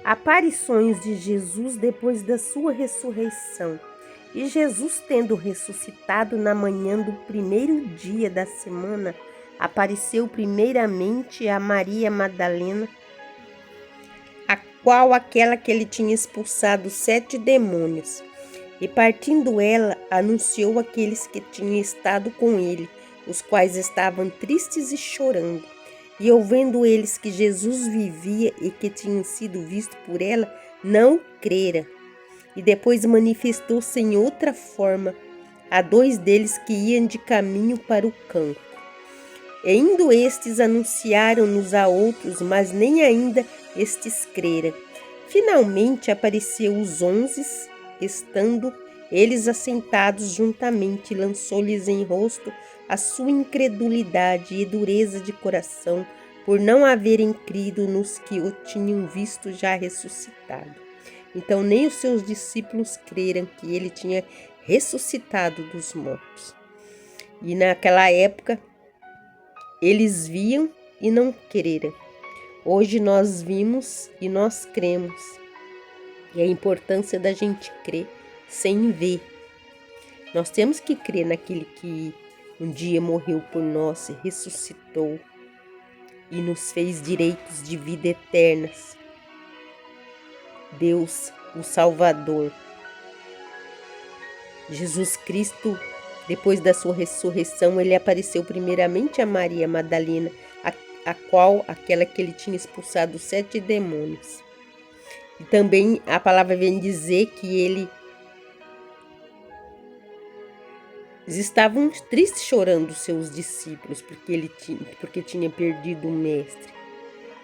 Aparições de Jesus depois da sua ressurreição. E Jesus, tendo ressuscitado na manhã do primeiro dia da semana, apareceu primeiramente a Maria Madalena, a qual aquela que ele tinha expulsado 7 demônios. E partindo ela, anunciou àqueles que tinham estado com ele, os quais estavam tristes e chorando. E ouvindo eles que Jesus vivia e que tinha sido visto por ela, não crera. E depois manifestou-se em outra forma a 2 deles que iam de caminho para o campo. E indo estes anunciaram-nos a outros, mas nem ainda estes creram. Finalmente apareceu os 11, estando eles assentados juntamente, lançou-lhes em rosto a sua incredulidade e dureza de coração, por não haverem crido nos que o tinham visto já ressuscitado. Então nem os seus discípulos creram que ele tinha ressuscitado dos mortos. E naquela época eles viam e não creram. Hoje nós vimos e nós cremos. E a importância da gente crer sem ver. Nós temos que crer naquele que um dia morreu por nós, ressuscitou e nos fez direitos de vida eternas. Deus, o Salvador. Jesus Cristo, depois da sua ressurreição, ele apareceu primeiramente a Maria Madalena, aquela que ele tinha expulsado 7 demônios. E também a palavra vem dizer que eles estavam tristes chorando, seus discípulos, porque tinha perdido o mestre.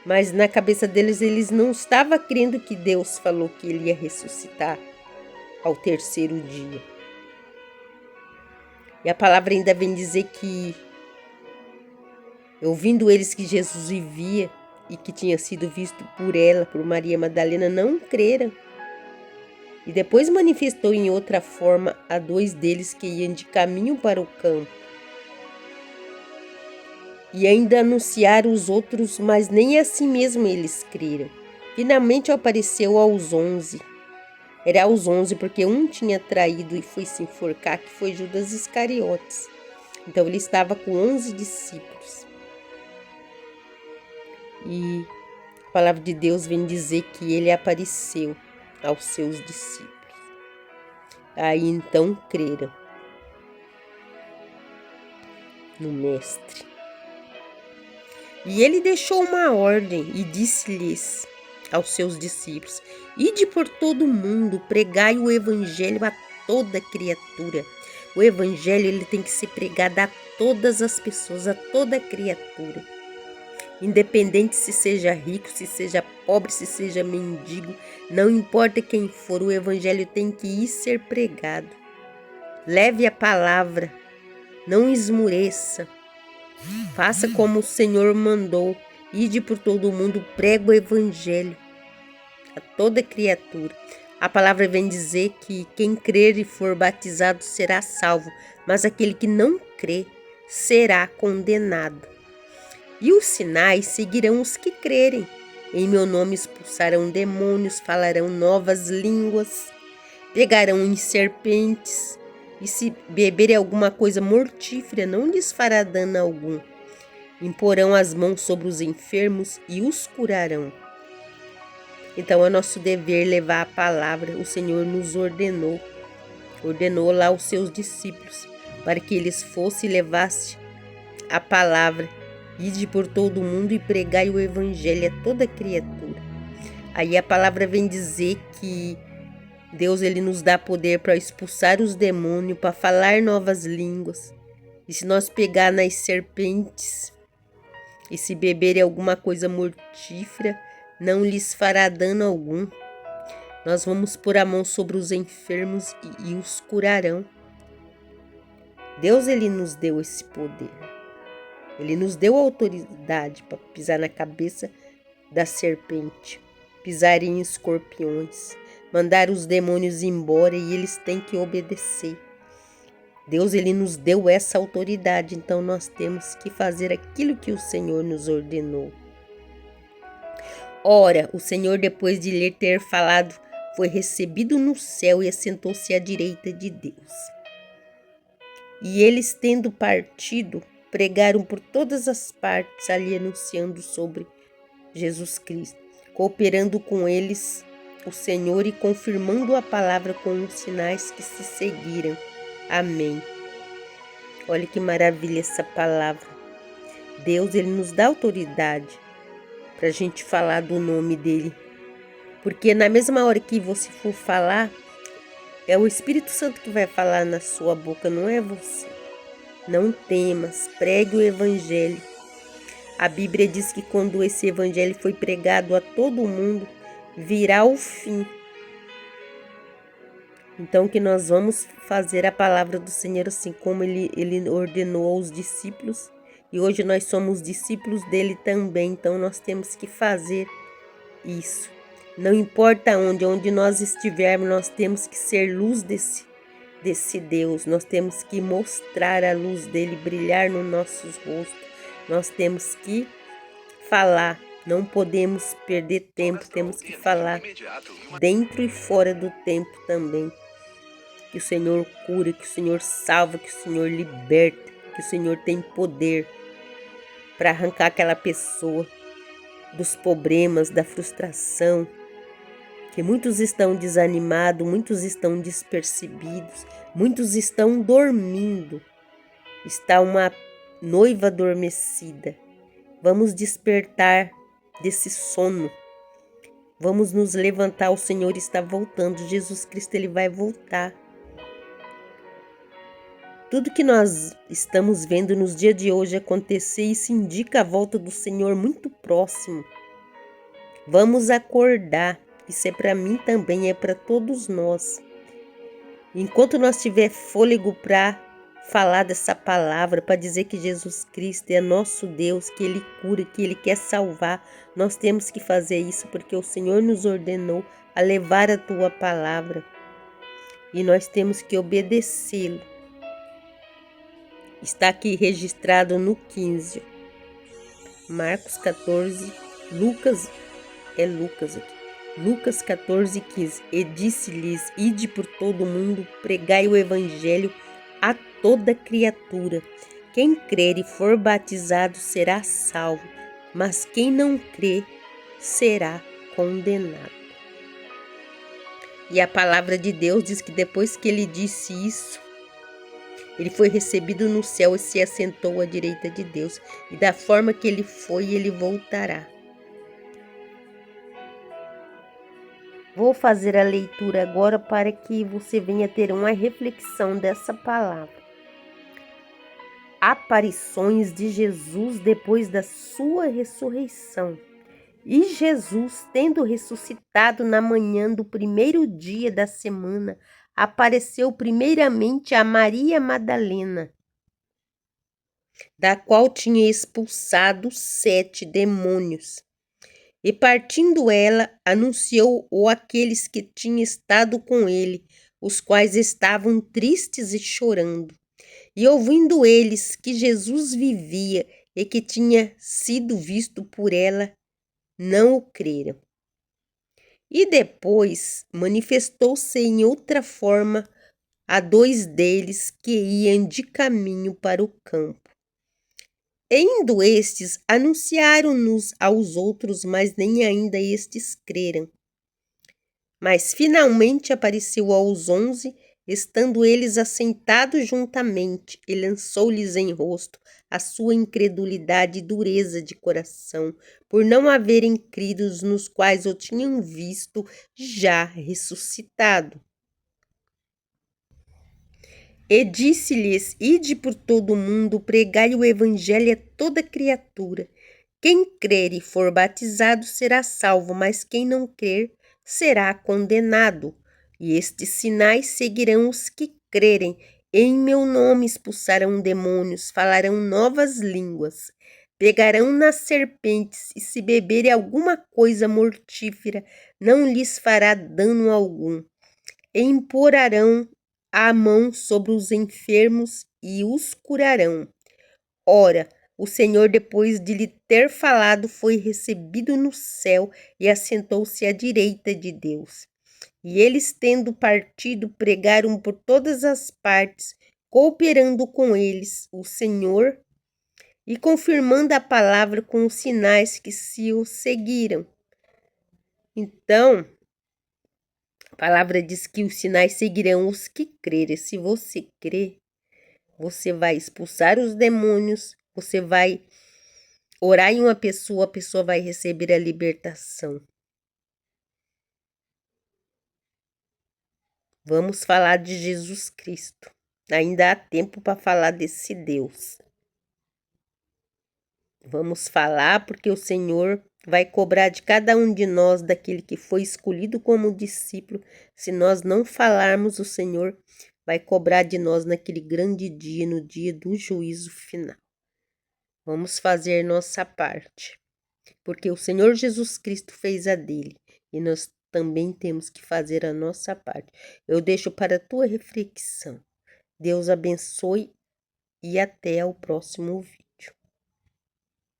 Mas na cabeça deles, eles não estavam crendo que Deus falou que ele ia ressuscitar ao 3º dia. E a palavra ainda vem dizer que, ouvindo eles que Jesus vivia e que tinha sido visto por ela, por Maria Madalena, não creram. E depois manifestou em outra forma a 2 deles que iam de caminho para o campo. E ainda anunciaram os outros, mas nem assim mesmo eles creram. Finalmente apareceu aos 11. Era aos 11 porque um tinha traído e foi se enforcar, que foi Judas Iscariotes. Então ele estava com 11 discípulos. E a palavra de Deus vem dizer que ele apareceu aos seus discípulos. Aí então creram no Mestre. E ele deixou uma ordem e disse-lhes aos seus discípulos: ide por todo o mundo, pregai o evangelho a toda criatura. O evangelho ele tem que ser pregado a todas as pessoas, a toda criatura. Independente se seja rico, se seja pobre, se seja mendigo, não importa quem for, o evangelho tem que ir ser pregado. Leve a palavra, não esmureça. Faça como o Senhor mandou. Ide por todo o mundo, prega o evangelho a toda criatura. A palavra vem dizer que quem crer e for batizado será salvo, mas aquele que não crê será condenado. E os sinais seguirão os que crerem. Em meu nome expulsarão demônios, falarão novas línguas, pegarão em serpentes, e se beberem alguma coisa mortífera, não lhes fará dano algum. Imporão as mãos sobre os enfermos e os curarão. Então é nosso dever levar a palavra. O Senhor nos ordenou lá aos seus discípulos, para que eles fossem e levassem a palavra. Ide por todo o mundo e pregai o evangelho a toda criatura. Aí a palavra vem dizer que Deus ele nos dá poder para expulsar os demônios, para falar novas línguas. E se nós pegar nas serpentes e se beberem alguma coisa mortífera, não lhes fará dano algum. Nós vamos pôr a mão sobre os enfermos e os curarão. Deus ele nos deu esse poder. Ele nos deu autoridade para pisar na cabeça da serpente, pisar em escorpiões, mandar os demônios embora e eles têm que obedecer. Deus ele nos deu essa autoridade, então nós temos que fazer aquilo que o Senhor nos ordenou. Ora, o Senhor, depois de lhe ter falado, foi recebido no céu e assentou-se à direita de Deus. E eles, tendo partido, pregaram por todas as partes, ali anunciando sobre Jesus Cristo, cooperando com eles o Senhor e confirmando a palavra com os sinais que se seguiram. Amém. Olha que maravilha essa palavra. Deus, Ele nos dá autoridade para a gente falar do nome dEle. Porque na mesma hora que você for falar, é o Espírito Santo que vai falar na sua boca, não é você. Não temas, pregue o Evangelho. A Bíblia diz que quando esse Evangelho foi pregado a todo mundo, virá o fim. Então que nós vamos fazer a palavra do Senhor assim como ele ordenou aos discípulos. E hoje nós somos discípulos dele também, então nós temos que fazer isso. Não importa onde nós estivermos, nós temos que ser luz desse Deus. Nós temos que mostrar a luz dele brilhar nos nossos rostos. Nós temos que falar. Não podemos perder tempo, temos que falar dentro e fora do tempo também. Que o Senhor cura, que o Senhor salva, que o Senhor liberta, que o Senhor tem poder para arrancar aquela pessoa dos problemas, da frustração, que muitos estão desanimados, muitos estão despercebidos, muitos estão dormindo. Está uma noiva adormecida. Vamos despertar desse sono. Vamos nos levantar, o Senhor está voltando. Jesus Cristo, Ele vai voltar. Tudo que nós estamos vendo nos dias de hoje acontecer, isso indica a volta do Senhor muito próximo. Vamos acordar. Isso é para mim também, é para todos nós. Enquanto nós tiver fôlego para falar dessa palavra, para dizer que Jesus Cristo é nosso Deus, que Ele cura, que Ele quer salvar, nós temos que fazer isso porque o Senhor nos ordenou a levar a tua palavra e nós temos que obedecê-lo. Está aqui registrado no 15, Marcos 14, Lucas aqui. Lucas 14, 15. E disse-lhes: ide por todo o mundo, pregai o evangelho a toda criatura. Quem crer e for batizado será salvo, mas quem não crer será condenado. E a palavra de Deus diz que depois que ele disse isso, ele foi recebido no céu e se assentou à direita de Deus. E da forma que ele foi, ele voltará. Vou fazer a leitura agora para que você venha ter uma reflexão dessa palavra. Aparições de Jesus depois da sua ressurreição. E Jesus, tendo ressuscitado na manhã do primeiro dia da semana, apareceu primeiramente a Maria Madalena, da qual tinha expulsado 7 demônios. E partindo ela, anunciou-o àqueles que tinham estado com ele, os quais estavam tristes e chorando. E ouvindo eles que Jesus vivia e que tinha sido visto por ela, não o creram. E depois manifestou-se em outra forma a 2 deles que iam de caminho para o campo. Indo estes, anunciaram-nos aos outros, mas nem ainda estes creram. Mas finalmente apareceu aos 11, estando eles assentados juntamente, e lançou-lhes em rosto a sua incredulidade e dureza de coração, por não haverem crido nos quais o tinham visto já ressuscitado. E disse-lhes: ide por todo o mundo, pregai o evangelho a toda criatura. Quem crer e for batizado será salvo, mas quem não crer será condenado. E estes sinais seguirão os que crerem. Em meu nome expulsarão demônios, falarão novas línguas, pegarão nas serpentes, e se beberem alguma coisa mortífera, não lhes fará dano algum. E imporarão a mão sobre os enfermos e os curarão. Ora, O Senhor, depois de lhe ter falado, foi recebido no céu e assentou-se à direita de Deus. E eles, tendo partido, pregaram por todas as partes, cooperando com eles o Senhor e confirmando a palavra com os sinais que se o seguiram. Então, a palavra diz que os sinais seguirão os que crerem. Se você crer, você vai expulsar os demônios, você vai orar em uma pessoa, a pessoa vai receber a libertação. Vamos falar de Jesus Cristo. Ainda há tempo para falar desse Deus. Vamos falar porque o Senhor vai cobrar de cada um de nós, daquele que foi escolhido como discípulo. Se nós não falarmos, o Senhor vai cobrar de nós naquele grande dia, no dia do juízo final. Vamos fazer nossa parte, porque o Senhor Jesus Cristo fez a dele e nós também temos que fazer a nossa parte. Eu deixo para a tua reflexão. Deus abençoe e até o próximo vídeo.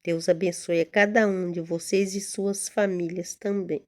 Deus abençoe a cada um de vocês e suas famílias também.